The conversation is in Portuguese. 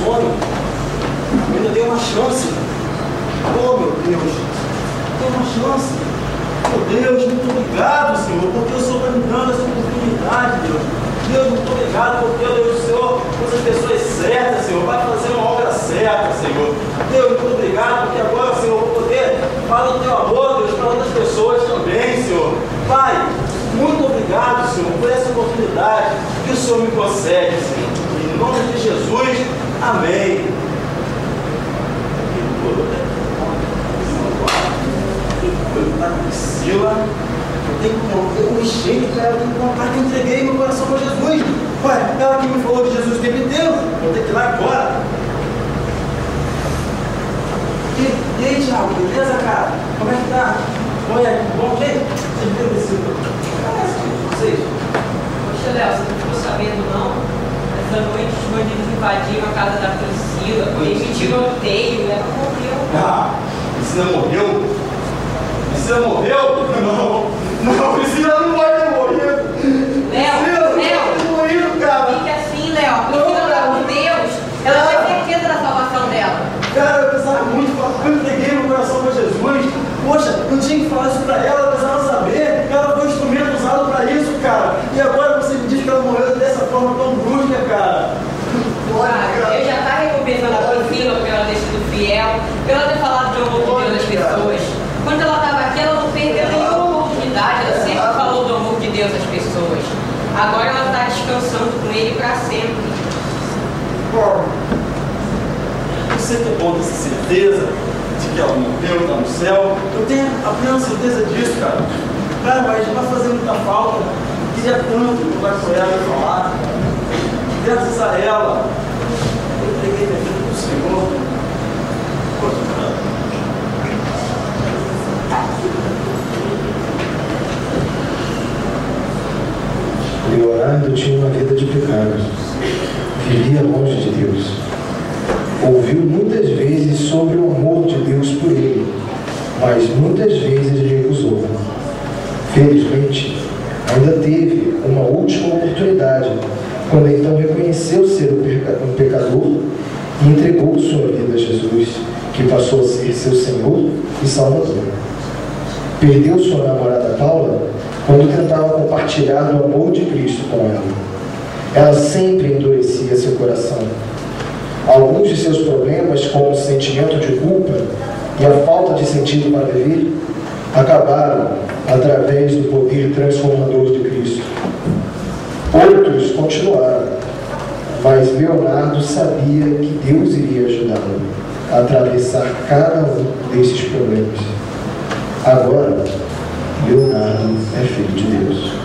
sonho. Eu ainda dei uma chance. Oh, meu Deus. Dei uma chance. Meu Deus, muito obrigado, Senhor, porque o Senhor está me dando essa oportunidade, Deus. Deus, muito obrigado, porque Deus, o Senhor usa as pessoas certas, Senhor, vai fazer uma obra certa, Senhor. Deus, muito obrigado, porque agora, Senhor, eu vou poder falar do teu amor, Deus, para outras pessoas também, Senhor. Pai, muito obrigado, Senhor, por essa oportunidade que o Senhor me concede, Senhor. Em nome de Jesus, amém. Priscila, eu me cheio, cara, eu entreguei meu coração para Jesus. Ué, ela que me falou de Jesus o tempo inteiro, vou ter que ir lá agora. E aí, Thiago, beleza, cara? Como é que tá? Olha, bom jeito? Vocês viram esse? Vocês? Poxa, Léo, você não ficou sabendo, não? Essa noite os bandidos invadiram a casa da Priscila, teve tiroteio e ela morreu. Ah, Priscila morreu? Priscila morreu? Não, Priscila não vai ter morrido. Léo, morrido, cara. fique assim, Léo. A Priscila está com Deus. Ela tem certeza da salvação dela. Cara, eu precisava muito, eu entreguei meu coração para Jesus. Poxa, eu tinha que falar isso para ela, eu precisava saber que ela foi um instrumento usado para isso, cara. E agora você me diz que ela morreu dessa forma tão brusca, cara. Deus já está recompensando a Priscila por ela ter sido fiel, por ela ter falado do amor de Deus às pessoas. Quando ela estava aqui, ela não perdeu nenhuma oportunidade, ela sempre falou do amor de Deus às pessoas. Agora ela está descansando com Ele para sempre. Eu sei que é bom ter essa certeza de que ela morreu, está no céu. Eu tenho a plena certeza disso, cara. Cara, mas vai fazer muita falta. Eu queria tanto contar com ela e falar. Graças a ela, eu entreguei minha vida para o Senhor. Poxa, cara. Leonardo tinha uma vida de pecado. Vivia longe de Deus. Ouviu muitas vezes sobre o amor de Deus por ele, mas muitas vezes ele recusou. Felizmente, ainda teve uma última oportunidade, quando então reconheceu ser um pecador e entregou sua vida a Jesus, que passou a ser seu Senhor e Salvador. Perdeu sua namorada Paula quando tentava compartilhar do amor de Cristo com ela. Ela sempre endurecia seu coração. Alguns de seus problemas, como o sentimento de culpa e a falta de sentido para viver, acabaram através do poder transformador de Cristo. Outros continuaram, mas Leonardo sabia que Deus iria ajudá-lo a atravessar cada um desses problemas. Agora, Leonardo é filho de Deus.